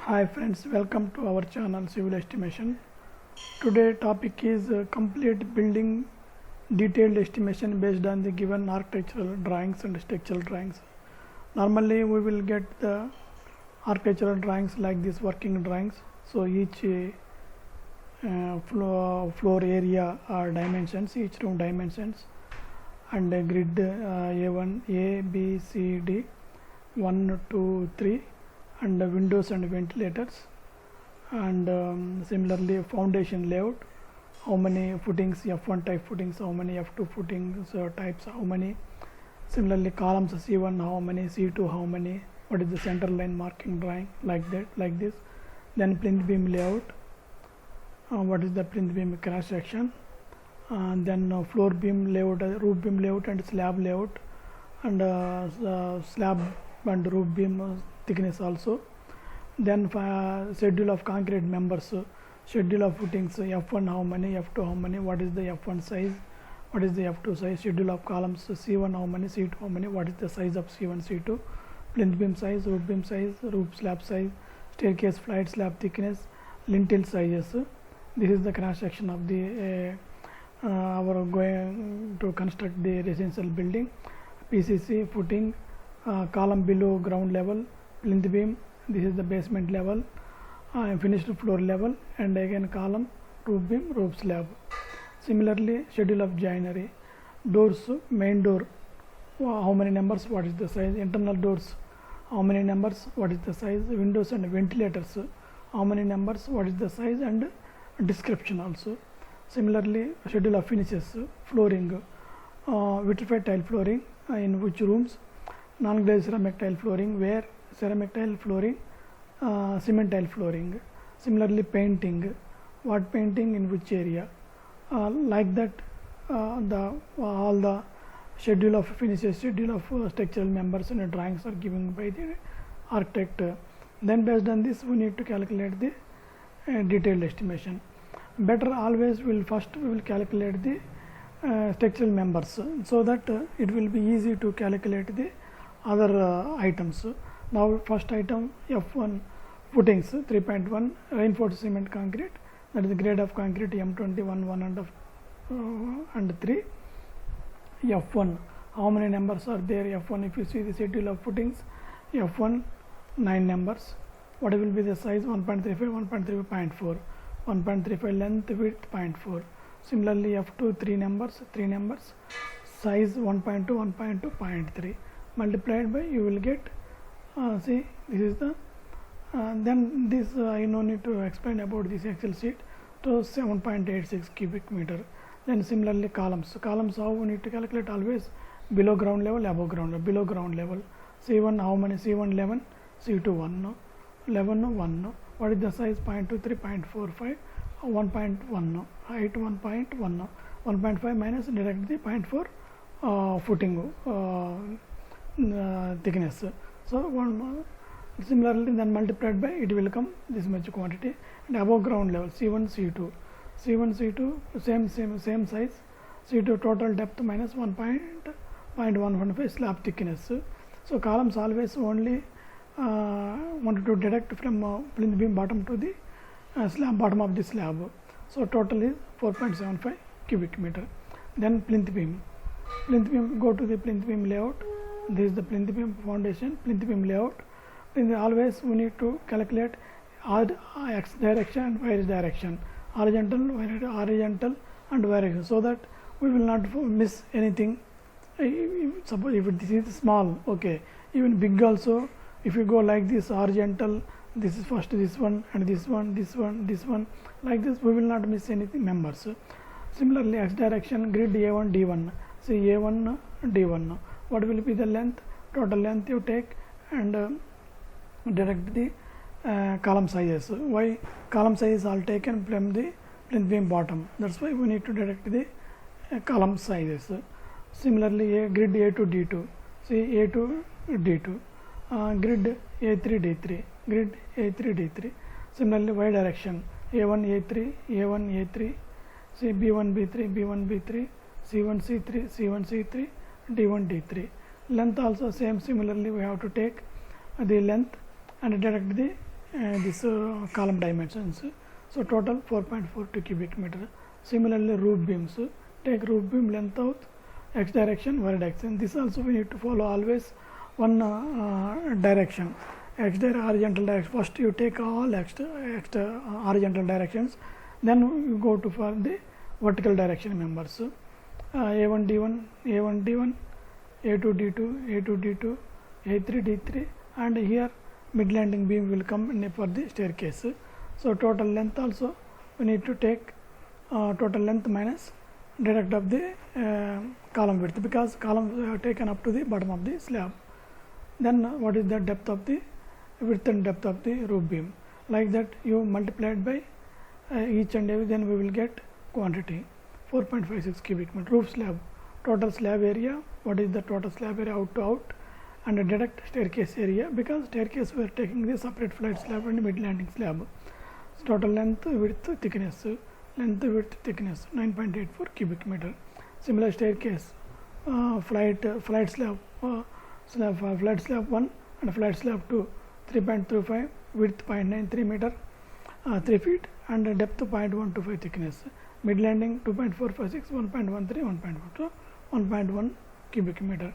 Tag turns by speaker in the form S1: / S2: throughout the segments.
S1: Hi friends, welcome to our channel Civil Estimation. Today topic is complete building detailed estimation based on the given architectural drawings and structural drawings. Normally we will get the architectural drawings like this, working drawings. So each floor area or dimensions, each room dimensions, and a grid A1, A, B, C, D, 1, 2, 3, and windows and ventilators, and similarly foundation layout, how many footings, F1 type footings, how many F2 footings types, how many, similarly columns C1 how many, C2 how many, what is the center line marking drawing, like that, like this. Then plinth beam layout, what is the plinth beam cross section, and then floor beam layout, roof beam layout and slab layout, and slab and roof beam thickness also. Then schedule of concrete members, schedule of footings, F1 how many, F2 how many, what is the F1 size, what is the F2 size, schedule of columns C1 how many, C2 how many, what is the size of C1, C2, plinth beam size, roof slab size, staircase flight slab thickness, lintel sizes. This is the cross section of the our going to construct the residential building. PCC footing, column below ground level, plinth beam, this is the basement level, finished floor level, and again column, roof beam, roof slab. Similarly schedule of joinery, doors, main door, how many numbers, what is the size, internal doors, how many numbers, what is the size, windows and ventilators, how many numbers, what is the size, and description also. Similarly schedule of finishes, flooring, vitrified tile flooring, in which rooms, non-glazed ceramic tile flooring, where ceramic tile flooring, cement tile flooring. Similarly painting, what painting in which area, like that. All the schedule of finishes, schedule of structural members and drawings are given by the architect. Then based on this we need to calculate the detailed estimation. Better always we will calculate the structural members, so that it will be easy to calculate the other items. Now first item, F1 footings 3.1 reinforced cement concrete, that is the grade of concrete M21 1 and 3. F1 how many numbers are there, F1 if you see the schedule of footings, F1 9 numbers. What will be the size, 1.35 1.35 0.4, 1.35 length, width 0.4. Similarly F2 3 numbers, size 1.2 1.2 0.3, multiplied by, you will get see this is the then this I no need to explain about this Excel sheet, to 7.86 cubic meter. Then similarly columns how we need to calculate, always below ground level, above ground level. Below ground level, C1 how many, C1 11, C2 1, 11 1, what is the size, 0.23 0.45, 1.1, height 1.1, 1.5 minus direct the 0.4 footing thickness. So similarly then multiplied by, it will come this much quantity. And above ground level, C1 C2 same size, C2 total depth minus 1.115 slab thickness. So columns always only wanted to deduct from plinth beam bottom to the slab, bottom of the slab. So total is 4.75 cubic meter. Then plinth beam, go to the plinth beam layout. This is the plinth beam foundation, plinth beam layout. Then always we need to calculate x direction and y direction, horizontal and vertical, so that we will not miss anything. Suppose if this is small, okay, even big also, if you go like this horizontal, this is first this one and this one, like this, we will not miss anything members. Similarly x direction, grid A1 D1, see A1 D1, what will be the length, total length you take, and direct the column sizes. Why column sizes are taken from the plinth beam bottom, that's why we need to direct the column sizes. Similarly grid A2 D2, see A2 D2, grid A3 D3, grid A3 D3. Similarly y direction, A1 A3, see B1 B3, C1 C3, D1 D3. Length also same, similarly we have to take the length and deduct the this column dimensions. So total 4.42 cubic meter. Similarly, roof beams. Take roof beam length out x direction, y direction. This also we need to follow always one direction. Horizontal direction. First you take all horizontal directions, then you go to for the vertical direction members. A1 D1, A1 D1, A2 D2, A2 D2, A3 D3, and here mid landing beam will come in for the staircase. So total length also we need to take total length minus deduct of the column width, because columns are taken up to the bottom of the slab. Then what is the depth of the width and depth of the roof beam? Like that you multiply it by each and every, then we will get quantity 4.56 cubic meter. Roof slab, total slab area, what is the total slab area out to out, and deduct staircase area, because staircase we are taking the separate flight slab and mid landing slab. So total length, width, thickness, length, width, thickness 9.84 cubic meter. Similar staircase, flight slab, flight slab 1 and flight slab 2, 3.35, width 0.93 meter, 3 feet, and depth 0.125 thickness. Mid landing 2.456, 1.13, 1.12, 1.1 cubic meter.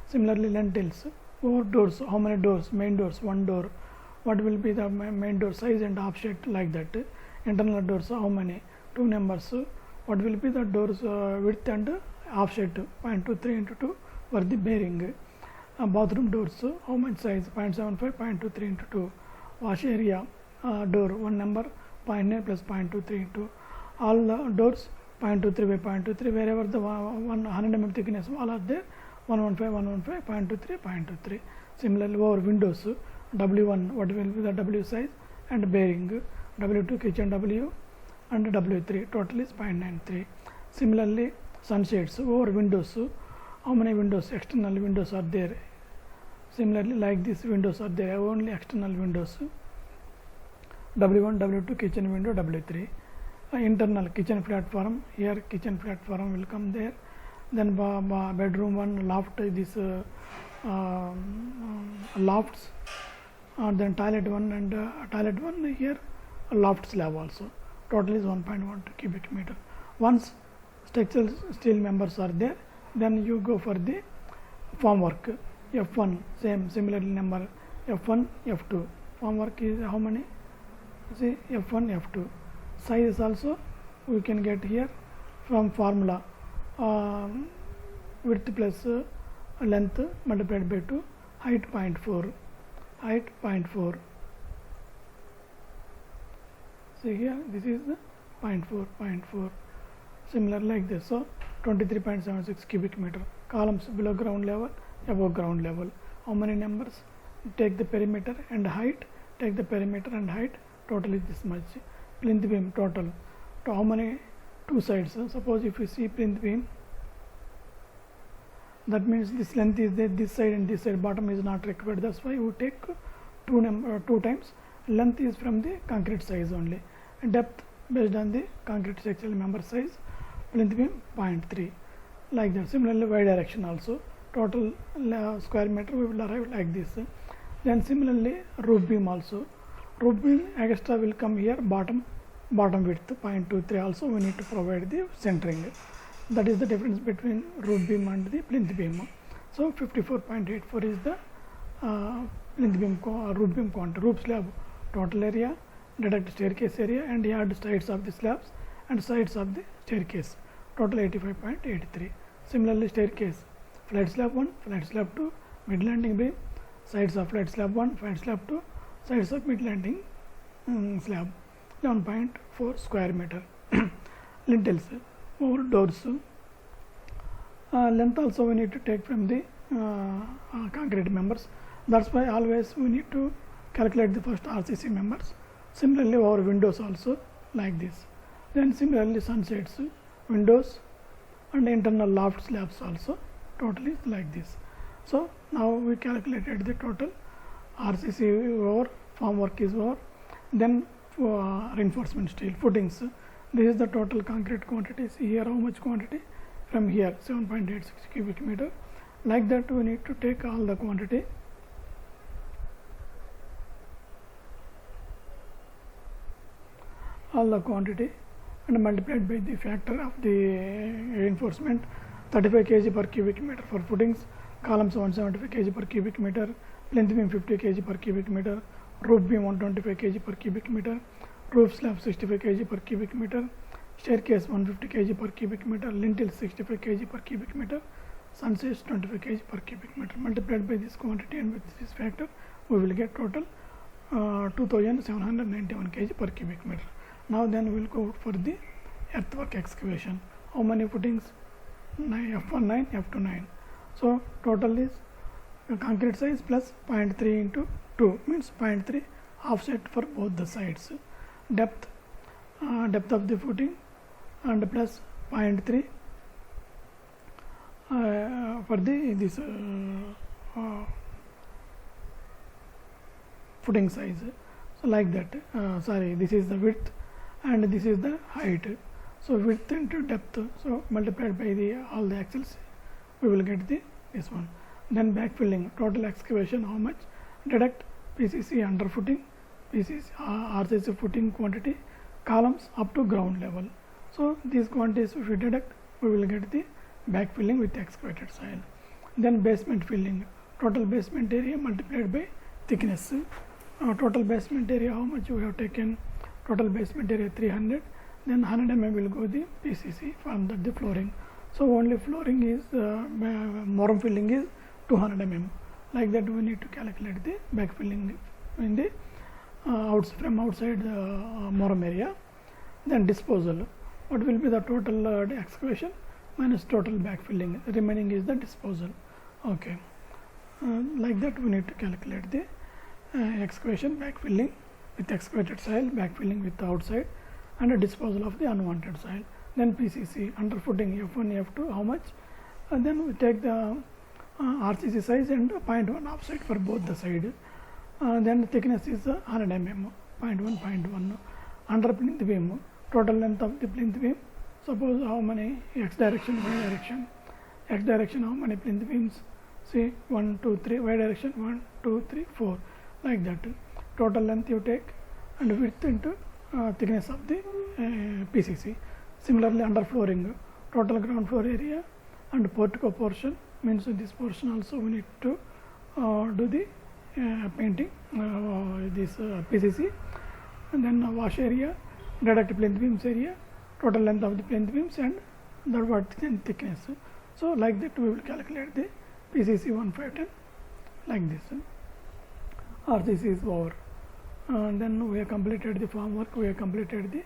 S1: Similarly, lentils, over doors, how many doors? Main doors, one door. What will be the main door size and offset, like that. Internal doors, how many? 2 numbers. What will be the doors width and offset? 0.23 into 2 for the bearing. Bathroom doors, how much size? 0.75, 0.23 into 2. Wash area door, 1 number, 0.9 plus 0.23 into all doors 0.23 by 0.23, wherever the 100 mm thickness all are there, 115, 115, 0.23, 0.23. Similarly, over windows, W1, what will be the W size and bearing, W2 kitchen W and W3, total is 0.93. Similarly, sunshades, over windows, how many windows? External windows are there. Similarly, like these windows are there, only external windows, W1, W2 kitchen window, W3. Internal kitchen platform, here kitchen platform will come there. Then bedroom 1, loft, this lofts, then toilet 1 and toilet 1 here, loft slab also. Total is 1.12 cubic meter. Once structural steel members are there, then you go for the formwork. F1, same, similarly number F1, F2. Formwork is how many? See, F1, F2. Size also we can get here from formula, width plus length multiplied by 2, height 0.4, height 0.4. See here, this is the 0.4. Similar like this. So 23.76 cubic meter. Columns below ground level, above ground level. How many numbers? Take the perimeter and height. Take the perimeter and height. Total is this much. Plinth beam total. To how many? 2 sides. Suppose if you see plinth beam, that means this length is there, this side and this side, bottom is not required. That's why you take 2 times. Length is from the concrete size only. Depth based on the concrete structural member size. Plinth beam 0.3. Like that. Similarly, y direction also. Total square meter we will arrive like this. Then similarly, roof beam also. Roof beam extra will come here, bottom width 0.23 also we need to provide the centering. That is the difference between roof beam and the plinth beam. So 54.84 is the plinth beam, roof beam quantity. Roof slab total area, deduct staircase area and add sides of the slabs and sides of the staircase. Total 85.83. Similarly, staircase, flat slab 1, flat slab 2, mid landing beam, sides of flat slab 1, flat slab 2, sides of mid landing slab, 11.4 square meter. Lintels, over doors, length also we need to take from the concrete members. That's why always we need to calculate the first RCC members. Similarly, over windows also like this. Then similarly, sunshades, windows and internal loft slabs also totally like this. So now we calculated the total RCC over, formwork is over, then reinforcement steel, footings. This is the total concrete quantities. Here how much quantity? From here 7.86 cubic meter. Like that we need to take all the quantity. all the quantity and multiplied by the factor of the reinforcement 35 kg per cubic meter for footings, columns 175 kg per cubic meter, plinth beam 50 kg per cubic meter, roof beam 125 kg per cubic meter, roof slab 65 kg per cubic meter, staircase 150 kg per cubic meter, lintel 65 kg per cubic meter, sunshades 25 kg per cubic meter. Multiplied by this quantity and with this factor, we will get total 2791 kg per cubic meter. Now then we will go for the earthwork excavation. How many footings? F1 9, F2 9. So total is concrete size plus 0.3 into 2 means 0.3 offset for both the sides. Depth of the footing and plus 0.3 for this footing size. So like that. This is the width and this is the height. So width into depth. So multiplied by all the axles, we will get this one. Then backfilling, total excavation how much? Deduct PCC under footing, PCC RCC footing quantity, columns up to ground level. So these quantities if we deduct, we will get the backfilling with excavated soil. Then basement filling, total basement area multiplied by thickness. Total basement area how much we have taken? Total basement area 300. Then 100 mm will go the PCC from the flooring. So only flooring is moram filling is 200 mm. Like that we need to calculate the backfilling in the from outside the moram area. Then disposal. What will be the total excavation minus total backfilling? Remaining is the disposal. Okay. Like that we need to calculate the excavation, backfilling with excavated soil, backfilling with the outside, and a disposal of the unwanted soil. Then PCC under footing F1, F2 how much? And then we take the RCC size and 0.1 offset for both the side. Then the thickness is 100 mm, 0.1, 0.1. Under plinth beam, total length of the plinth beam. Suppose how many x direction, y direction. X direction how many plinth beams? See 1, 2, 3. Y direction 1, 2, 3, 4. Like that. Total length you take and width into thickness of the PCC. Similarly under flooring, total ground floor area and portico portion means this portion also we need to do the painting this PCC. And then wash area, deduct plinth beams area, total length of the plinth beams and the width and thickness. So like that we will calculate the PCC 1510 like this. RCC is over. Then we have completed the farm work, we have completed the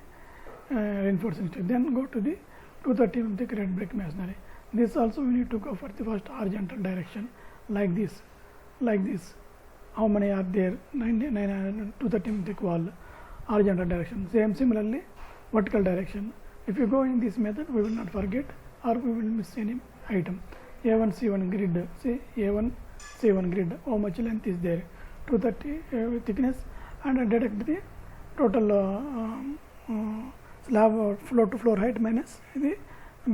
S1: reinforcing steel. Then go to the 230 mm thick red brick masonry. This also we need to go for the first horizontal direction like this. How many are there? 230 mm thick wall, horizontal direction. Similarly vertical direction. If you go in this method, we will not forget or we will miss any item. A1 C1 grid. See A1 C1 grid. How much length is there? 230 thickness. And deduct the total slab floor to floor height minus the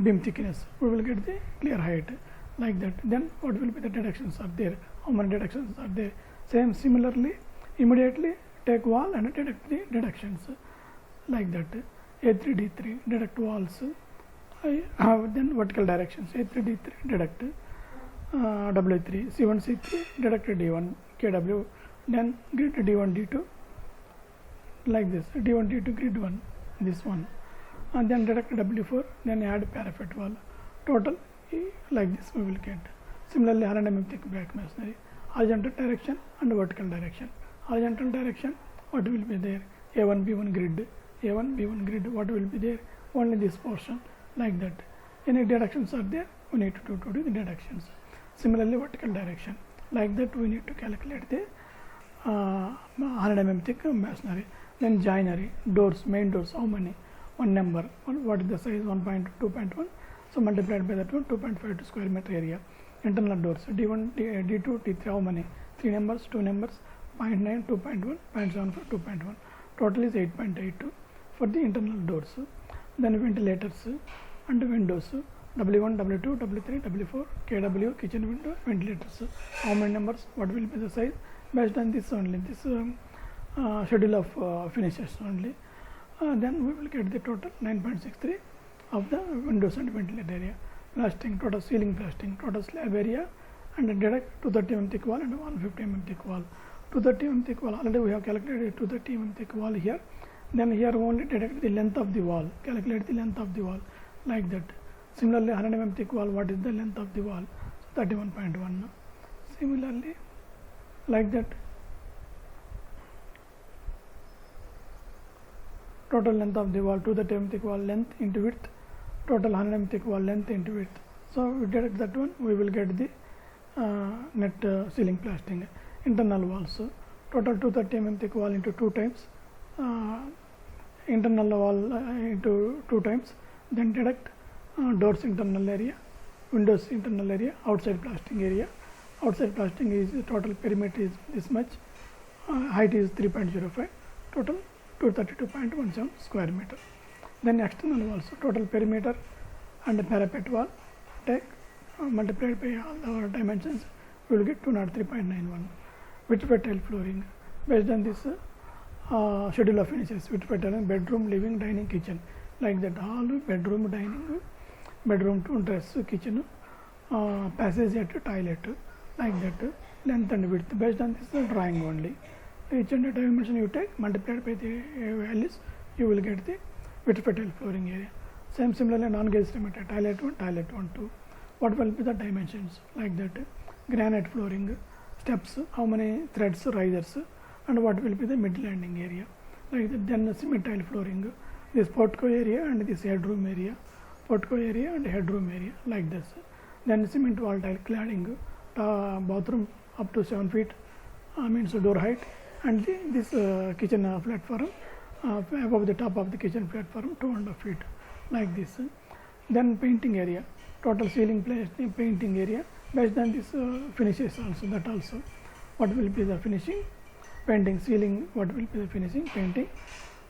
S1: beam thickness. We will get the clear height like that. Then what will be the deductions are there? How many deductions are there? Similarly, immediately take wall and deduct the deductions like that. A3 D3 deduct walls. Then vertical directions. A3 D3 deduct W3 C1 C3 deduct D1 KW. Then grid D1 D2 like this. D1 D2 grid 1 this one. And then deduct W4, then add parapet wall. Total like this we will get. Similarly 100 mm thick back masonry. Horizontal direction and vertical direction. Horizontal direction, what will be there? A1 B1 grid. A1 B1 grid, what will be there? Only this portion like that. Any deductions are there, we need to do the deductions. Similarly vertical direction. Like that we need to calculate the 100 mm thick masonry. Then joinery, doors, main doors, how many? One number. What is the size? 1.2, 2.1. So multiplied by that one, 2.5 to square meter area. Internal doors, D1, D2, D3, how many? 3 numbers, 2 numbers, 0.9, 2.1, 0.74, 2.1. Total is 8.82 for the internal doors. Then ventilators and windows, W1, W2, W3, W4, KW, kitchen window, ventilators. How many numbers? What will be the size? Based on this only, this schedule of finishes only. then we will get the total 9.63 of the windows and ventilator area. Plastering, total ceiling plastering, total slab area, and deduct 230 mm thick wall and 150 mm thick wall. 230 mm thick wall, already we have calculated 230 mm thick wall here. Then here only deduct the length of the wall, calculate the length of the wall like that. Similarly 100 mm thick wall, what is the length of the wall? So 31.1. Similarly like that, total length of the wall, 230 mm thick wall length into width, total 100 mm thick wall length into width. So we deduct that one, we will get the net ceiling plastering. Internal walls, total 230 mm thick wall into 2 times, internal wall into 2 times, then deduct doors internal area, windows internal area, outside plastering area. Outside plastering is total perimeter is this much, height is 3.05, total 232.17 square meter. Then external walls, total perimeter and parapet wall, take multiplied by all the dimensions, we will get 203.91. With tile flooring, based on this schedule of finishes, with tile bedroom, living, dining, kitchen, like that. All bedroom, dining, bedroom to dress, kitchen, passage at toilet, like that. Length and width, based on this drawing only. Each and every dimension you take, multiplied by the values, you will get the width tile flooring area. Similarly, non-gauge perimeter, toilet 1, 2. What will be the dimensions? Like that. Granite flooring, steps, how many threads, risers, and what will be the mid landing area. Like that. Then cement tile flooring, this portico area and this headroom area, portico area and headroom area, like this. Then cement wall tile cladding, bathroom up to 7 feet, means door height, and this kitchen platform above the top of the kitchen platform 2.5 feet, like this. Then painting area, total ceiling painting area, based on this finishes also, that also. What will be the finishing? Painting, ceiling, what will be the finishing? Painting.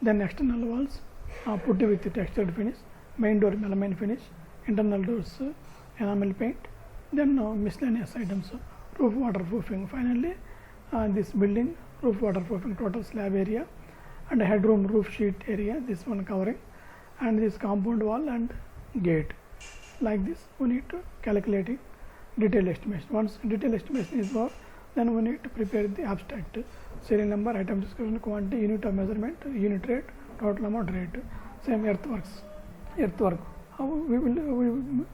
S1: Then external walls, putty with the textured finish, main door melamine finish, internal doors enamel paint, then miscellaneous items, roof waterproofing. Finally, this building, roof waterproofing, total slab area, and headroom roof sheet area, this one covering, and this compound wall and gate. Like this, we need to calculate it, detailed estimation. Once detailed estimation is over, then we need to prepare the abstract, serial number, item description, quantity, unit of measurement, unit rate, total amount, rate. Same earthwork. How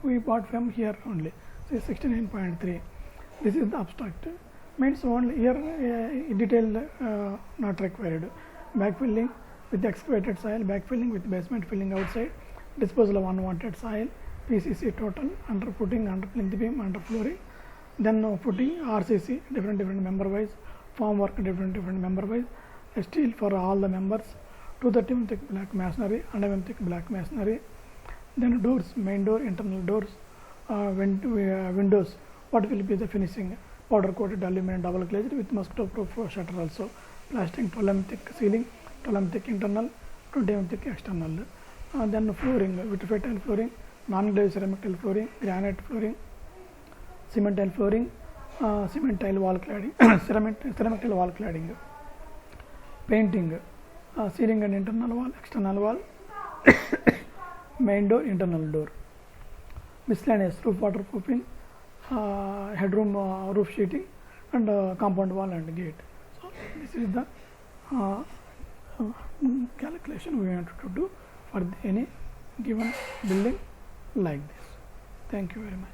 S1: we bought from here only, say 69.3. This is the abstract. Means only here detailed not required. Backfilling with excavated soil, backfilling with basement filling outside, disposal of unwanted soil, PCC total, under footing, under plinth beam, under flooring, then footing, RCC, different member wise, form work, different member wise, steel for all the members, 230 mm thick black masonry, 100 mm thick black masonry, then doors, main door, internal doors, windows, what will be the finishing? Powder coated aluminum double glazed with mosquito proof shutter also, plastering 12 mm thick ceiling, 12 mm thick internal, 20 mm thick external. Then flooring, with tile flooring, non-glazed ceramic tile flooring, granite flooring, cement tile flooring, cement tile wall cladding, ceramic tile wall cladding, painting, ceiling and internal wall, external wall, main door, internal door, miscellaneous roof waterproofing, headroom roof sheeting, and compound wall and gate. So this is the calculation we want to do for any given building like this. Thank you very much.